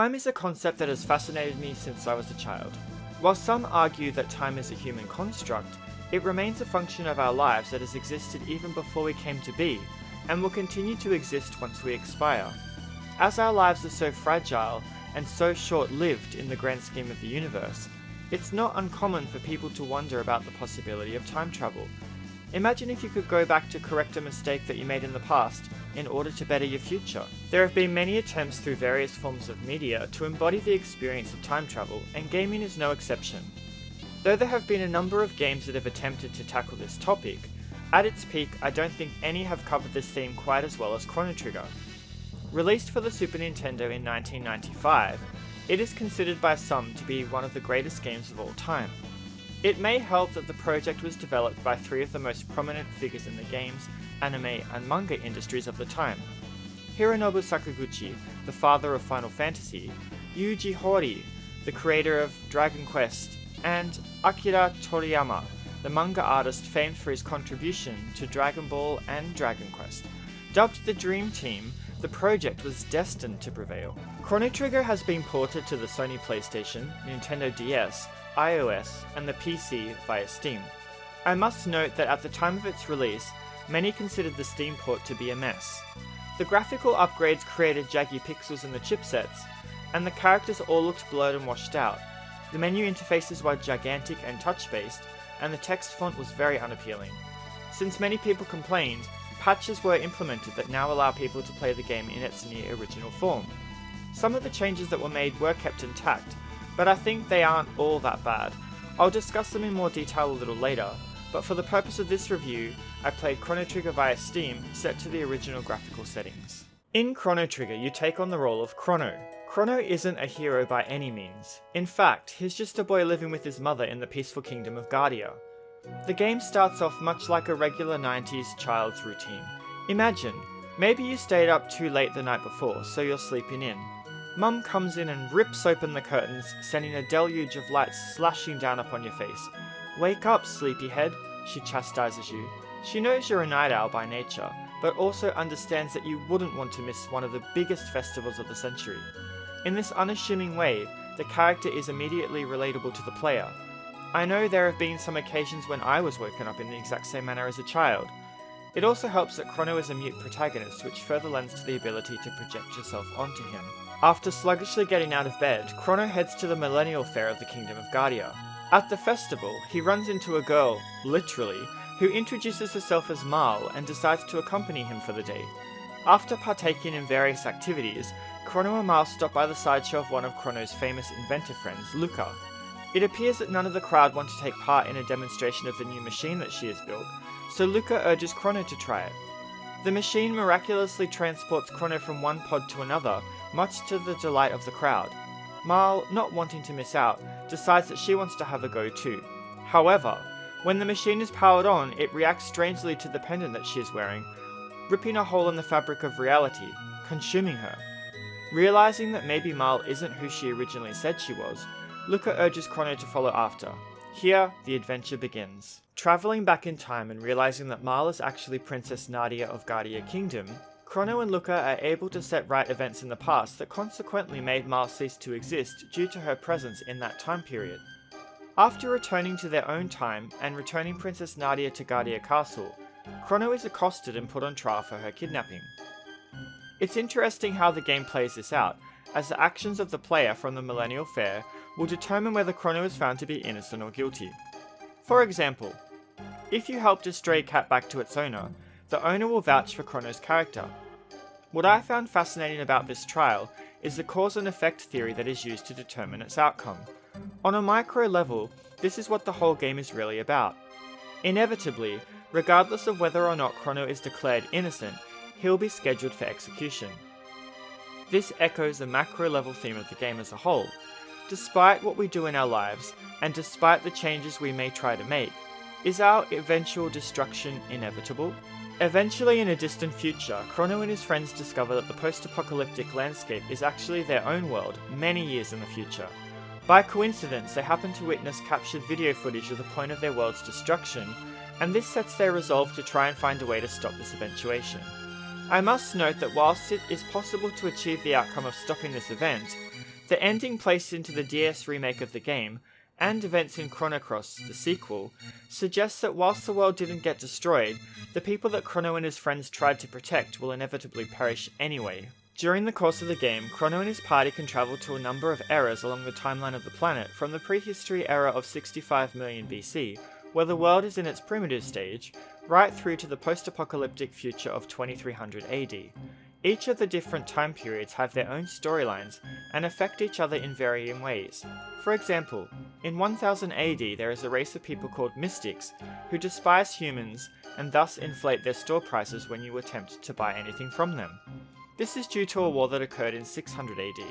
Time is a concept that has fascinated me since I was a child. While some argue that time is a human construct, it remains a function of our lives that has existed even before we came to be, and will continue to exist once we expire. As our lives are so fragile and so short-lived in the grand scheme of the universe, it's not uncommon for people to wonder about the possibility of time travel. Imagine if you could go back to correct a mistake that you made in the past in order to better your future. There have been many attempts through various forms of media to embody the experience of time travel, and gaming is no exception. Though there have been a number of games that have attempted to tackle this topic, at its peak I don't think any have covered this theme quite as well as Chrono Trigger. Released for the Super Nintendo in 1995, it is considered by some to be one of the greatest games of all time. It may help that the project was developed by three of the most prominent figures in the games, anime, and manga industries of the time: Hironobu Sakaguchi, the father of Final Fantasy; Yuji Horii, the creator of Dragon Quest; and Akira Toriyama, the manga artist famed for his contribution to Dragon Ball and Dragon Quest. Dubbed the Dream Team, the project was destined to prevail. Chrono Trigger has been ported to the Sony PlayStation, Nintendo DS, iOS, and the PC via Steam. I must note that at the time of its release, many considered the Steam port to be a mess. The graphical upgrades created jaggy pixels in the chipsets, and the characters all looked blurred and washed out. The menu interfaces were gigantic and touch-based, and the text font was very unappealing. Since many people complained, patches were implemented that now allow people to play the game in its near original form. Some of the changes that were made were kept intact, but I think they aren't all that bad. I'll discuss them in more detail a little later, but for the purpose of this review, I played Chrono Trigger via Steam, set to the original graphical settings. In Chrono Trigger, you take on the role of Crono. Crono isn't a hero by any means. In fact, he's just a boy living with his mother in the peaceful kingdom of Guardia. The game starts off much like a regular 90s child's routine. Imagine, maybe you stayed up too late the night before, so you're sleeping in. Mum comes in and rips open the curtains, sending a deluge of light slashing down upon your face. "Wake up, sleepyhead," she chastises you. She knows you're a night owl by nature, but also understands that you wouldn't want to miss one of the biggest festivals of the century. In this unassuming way, the character is immediately relatable to the player. I know there have been some occasions when I was woken up in the exact same manner as a child. It also helps that Crono is a mute protagonist, which further lends to the ability to project yourself onto him. After sluggishly getting out of bed, Crono heads to the Millennial Fair of the Kingdom of Guardia. At the festival, he runs into a girl, literally, who introduces herself as Marl and decides to accompany him for the day. After partaking in various activities, Crono and Marl stop by the sideshow of one of Crono's famous inventor friends, Luca. It appears that none of the crowd want to take part in a demonstration of the new machine that she has built, so Luca urges Crono to try it. The machine miraculously transports Crono from one pod to another, much to the delight of the crowd. Marl, not wanting to miss out, decides that she wants to have a go too. However, when the machine is powered on, it reacts strangely to the pendant that she is wearing, ripping a hole in the fabric of reality, consuming her. Realizing that maybe Marl isn't who she originally said she was, Luca urges Crono to follow after. Here, the adventure begins. Traveling back in time and realizing that Marl is actually Princess Nadia of Guardia Kingdom, Crono and Luca are able to set right events in the past that consequently made Marl cease to exist due to her presence in that time period. After returning to their own time and returning Princess Nadia to Guardia Castle, Crono is accosted and put on trial for her kidnapping. It's interesting how the game plays this out, as the actions of the player from the Millennial Fair will determine whether Crono is found to be innocent or guilty. For example, if you helped a stray cat back to its owner, the owner will vouch for Crono's character. What I found fascinating about this trial is the cause and effect theory that is used to determine its outcome. On a micro level, this is what the whole game is really about. Inevitably, regardless of whether or not Crono is declared innocent, he'll be scheduled for execution. This echoes the macro level theme of the game as a whole. Despite what we do in our lives, and despite the changes we may try to make, is our eventual destruction inevitable? Eventually, in a distant future, Crono and his friends discover that the post-apocalyptic landscape is actually their own world, many years in the future. By coincidence, they happen to witness captured video footage of the point of their world's destruction, and this sets their resolve to try and find a way to stop this eventuation. I must note that whilst it is possible to achieve the outcome of stopping this event, The ending placed into the DS remake of the game, and events in Chrono Cross, the sequel, suggests that whilst the world didn't get destroyed, the people that Crono and his friends tried to protect will inevitably perish anyway. During the course of the game, Crono and his party can travel to a number of eras along the timeline of the planet from the prehistory era of 65 million BC, where the world is in its primitive stage, right through to the post-apocalyptic future of 2300 AD. Each of the different time periods have their own storylines and affect each other in varying ways. For example, in 1000 AD there is a race of people called mystics who despise humans and thus inflate their store prices when you attempt to buy anything from them. This is due to a war that occurred in 600 AD.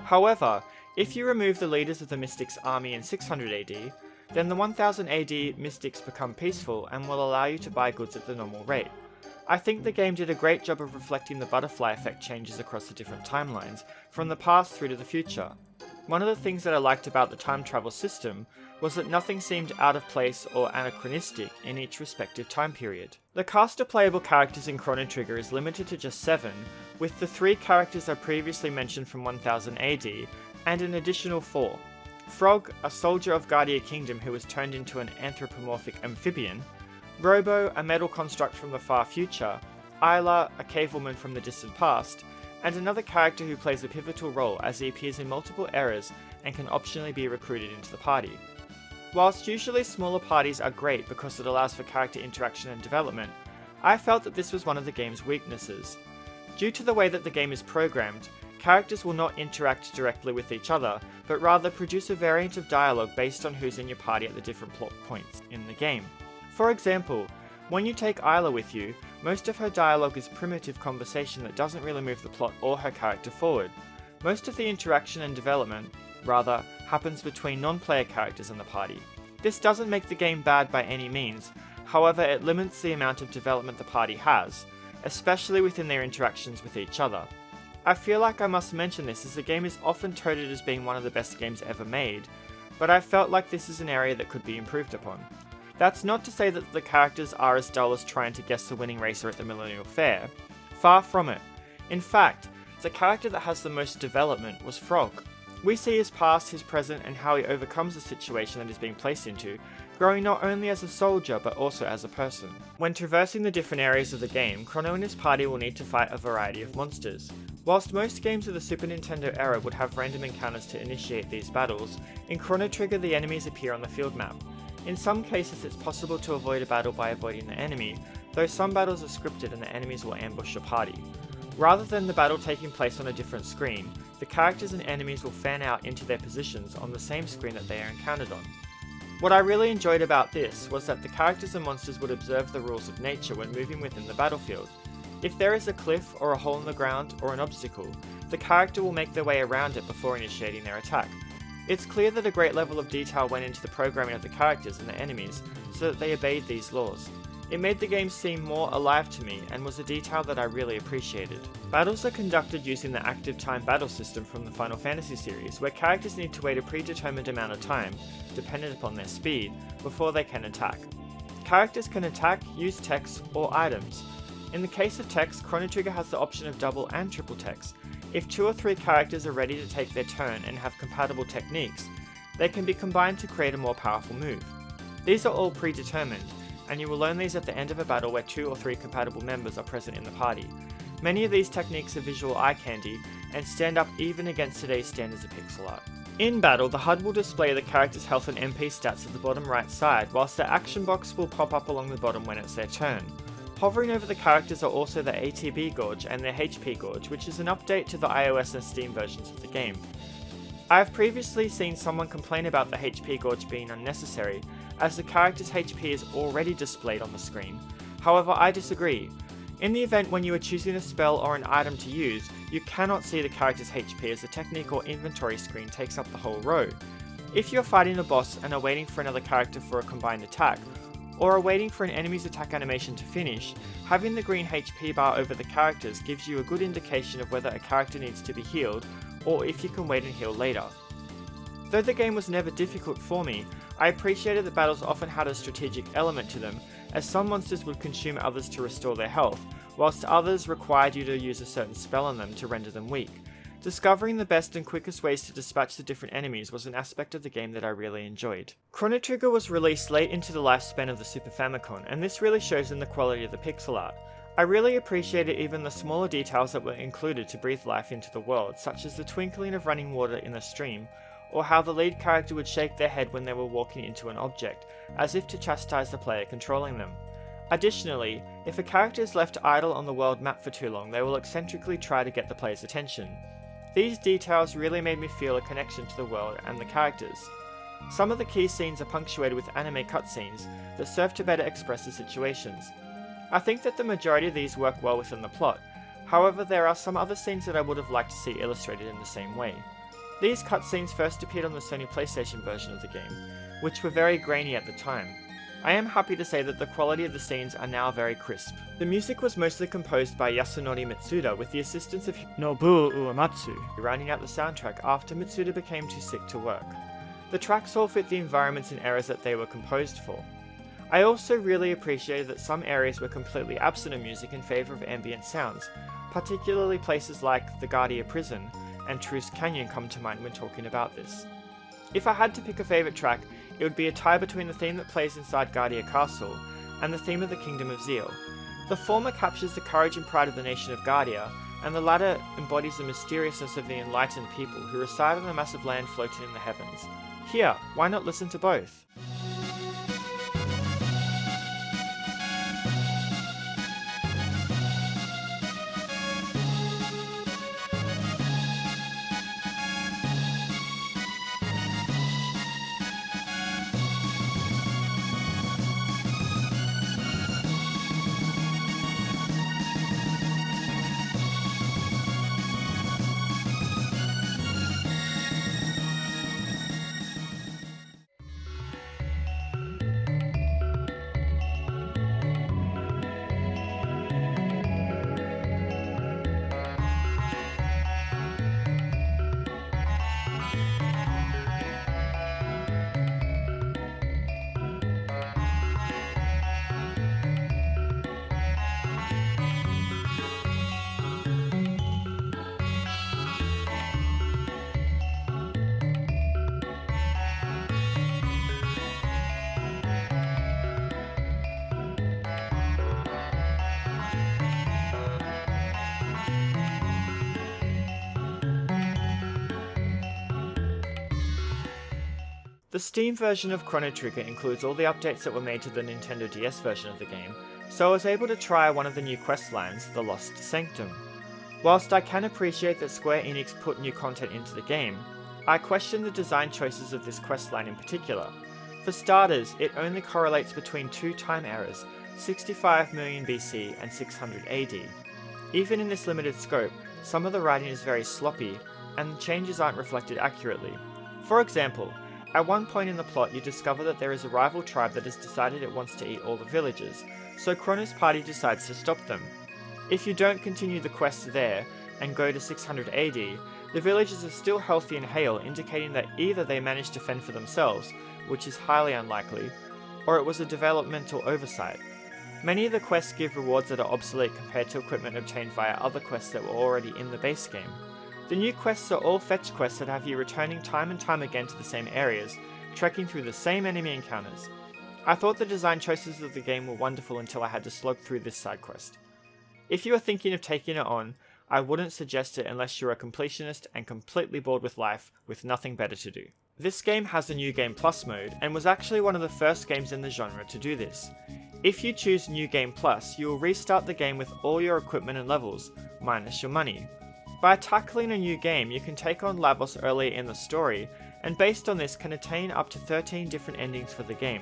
However, if you remove the leaders of the mystics' army in 600 AD, then the 1000 AD mystics become peaceful and will allow you to buy goods at the normal rate. I think the game did a great job of reflecting the butterfly effect changes across the different timelines, from the past through to the future. One of the things that I liked about the time travel system was that nothing seemed out of place or anachronistic in each respective time period. The cast of playable characters in Chrono Trigger is limited to just 7, with the 3 characters I previously mentioned from 1000 AD, and an additional 4. Frog, a soldier of Guardia Kingdom who was turned into an anthropomorphic amphibian, Robo, a metal construct from the far future, Isla, a cavewoman from the distant past, and another character who plays a pivotal role as he appears in multiple eras and can optionally be recruited into the party. Whilst usually smaller parties are great because it allows for character interaction and development, I felt that this was one of the game's weaknesses. Due to the way that the game is programmed, characters will not interact directly with each other, but rather produce a variant of dialogue based on who's in your party at the different plot points in the game. For example, when you take Isla with you, most of her dialogue is primitive conversation that doesn't really move the plot or her character forward. Most of the interaction and development, rather, happens between non-player characters in the party. This doesn't make the game bad by any means, however it limits the amount of development the party has, especially within their interactions with each other. I feel like I must mention this as the game is often touted as being one of the best games ever made, but I felt like this is an area that could be improved upon. That's not to say that the characters are as dull as trying to guess the winning racer at the Millennial Fair. Far from it. In fact, the character that has the most development was Frog. We see his past, his present, and how he overcomes the situation that he's being placed into, growing not only as a soldier but also as a person. When traversing the different areas of the game, Crono and his party will need to fight a variety of monsters. Whilst most games of the Super Nintendo era would have random encounters to initiate these battles, in Chrono Trigger the enemies appear on the field map. In some cases it's possible to avoid a battle by avoiding the enemy, though some battles are scripted and the enemies will ambush your party. Rather than the battle taking place on a different screen, the characters and enemies will fan out into their positions on the same screen that they are encountered on. What I really enjoyed about this was that the characters and monsters would observe the rules of nature when moving within the battlefield. If there is a cliff or a hole in the ground or an obstacle, the character will make their way around it before initiating their attack. It's clear that a great level of detail went into the programming of the characters and the enemies so that they obeyed these laws. It made the game seem more alive to me and was a detail that I really appreciated. Battles are conducted using the active time battle system from the Final Fantasy series, where characters need to wait a predetermined amount of time, dependent upon their speed, before they can attack. Characters can attack, use techs, or items. In the case of techs, Chrono Trigger has the option of double and triple techs. If 2 or 3 characters are ready to take their turn and have compatible techniques, they can be combined to create a more powerful move. These are all predetermined, and you will learn these at the end of a battle where 2 or 3 compatible members are present in the party. Many of these techniques are visual eye candy, and stand up even against today's standards of pixel art. In battle, the HUD will display the character's health and MP stats at the bottom right side, whilst the action box will pop up along the bottom when it's their turn. Hovering over the characters are also the ATB gauge and their HP gauge, which is an update to the iOS and Steam versions of the game. I have previously seen someone complain about the HP gauge being unnecessary, as the character's HP is already displayed on the screen. However, I disagree. In the event when you are choosing a spell or an item to use, you cannot see the character's HP as the technique or inventory screen takes up the whole row. If you are fighting a boss and are waiting for another character for a combined attack, or are waiting for an enemy's attack animation to finish, having the green HP bar over the characters gives you a good indication of whether a character needs to be healed, or if you can wait and heal later. Though the game was never difficult for me, I appreciated that battles often had a strategic element to them, as some monsters would consume others to restore their health, whilst others required you to use a certain spell on them to render them weak. Discovering the best and quickest ways to dispatch the different enemies was an aspect of the game that I really enjoyed. Chrono Trigger was released late into the lifespan of the Super Famicom, and this really shows in the quality of the pixel art. I really appreciated even the smaller details that were included to breathe life into the world, such as the twinkling of running water in a stream, or how the lead character would shake their head when they were walking into an object, as if to chastise the player controlling them. Additionally, if a character is left idle on the world map for too long, they will eccentrically try to get the player's attention. These details really made me feel a connection to the world and the characters. Some of the key scenes are punctuated with anime cutscenes that serve to better express the situations. I think that the majority of these work well within the plot, however there are some other scenes that I would have liked to see illustrated in the same way. These cutscenes first appeared on the Sony PlayStation version of the game, which were very grainy at the time. I am happy to say that the quality of the scenes are now very crisp. The music was mostly composed by Yasunori Mitsuda with the assistance of Nobuo Uematsu, rounding out the soundtrack after Mitsuda became too sick to work. The tracks all fit the environments and eras that they were composed for. I also really appreciated that some areas were completely absent of music in favour of ambient sounds, particularly places like the Guardia Prison and Truce Canyon come to mind when talking about this. If I had to pick a favourite track, it would be a tie between the theme that plays inside Guardia Castle and the theme of the Kingdom of Zeal. The former captures the courage and pride of the nation of Guardia, and the latter embodies the mysteriousness of the enlightened people who reside on a massive land floating in the heavens. Here, why not listen to both? The Steam version of Chrono Trigger includes all the updates that were made to the Nintendo DS version of the game, so I was able to try one of the new quest lines, the Lost Sanctum. Whilst I can appreciate that Square Enix put new content into the game, I question the design choices of this quest line in particular. For starters, it only correlates between two time eras, 65 million BC and 600 AD. Even in this limited scope, some of the writing is very sloppy, and changes aren't reflected accurately. For example, at one point in the plot you discover that there is a rival tribe that has decided it wants to eat all the villagers, so Crono's party decides to stop them. If you don't continue the quest there, and go to 600 AD, the villagers are still healthy and hale, indicating that either they managed to fend for themselves, which is highly unlikely, or it was a developmental oversight. Many of the quests give rewards that are obsolete compared to equipment obtained via other quests that were already in the base game. The new quests are all fetch quests that have you returning time and time again to the same areas, trekking through the same enemy encounters. I thought the design choices of the game were wonderful until I had to slog through this side quest. If you are thinking of taking it on, I wouldn't suggest it unless you're a completionist and completely bored with life with nothing better to do. This game has a New Game Plus mode, and was actually one of the first games in the genre to do this. If you choose New Game Plus, you will restart the game with all your equipment and levels, minus your money. By tackling a new game, you can take on Lavos earlier in the story, and based on this can attain up to 13 different endings for the game.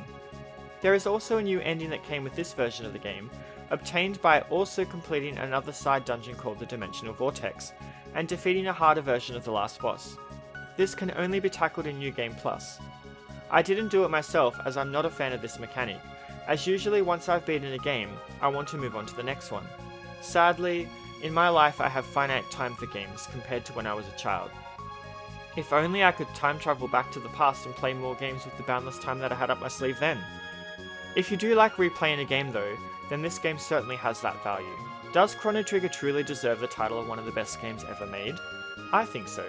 There is also a new ending that came with this version of the game, obtained by also completing another side dungeon called the Dimensional Vortex, and defeating a harder version of the last boss. This can only be tackled in New Game Plus. I didn't do it myself as I'm not a fan of this mechanic, as usually once I've beaten a game, I want to move on to the next one. Sadly, in my life I have finite time for games compared to when I was a child. If only I could time travel back to the past and play more games with the boundless time that I had up my sleeve then. If you do like replaying a game though, then this game certainly has that value. Does Chrono Trigger truly deserve the title of one of the best games ever made? I think so.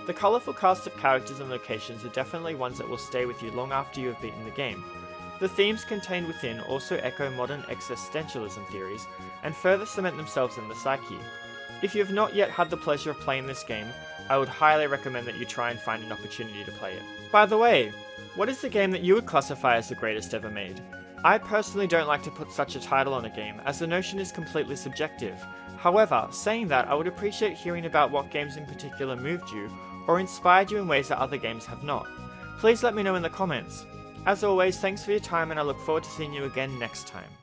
The colourful cast of characters and locations are definitely ones that will stay with you long after you have beaten the game. The themes contained within also echo modern existentialism theories, and further cement themselves in the psyche. If you have not yet had the pleasure of playing this game, I would highly recommend that you try and find an opportunity to play it. By the way, what is the game that you would classify as the greatest ever made? I personally don't like to put such a title on a game, as the notion is completely subjective. However, saying that, I would appreciate hearing about what games in particular moved you, or inspired you in ways that other games have not. Please let me know in the comments. As always, thanks for your time and I look forward to seeing you again next time.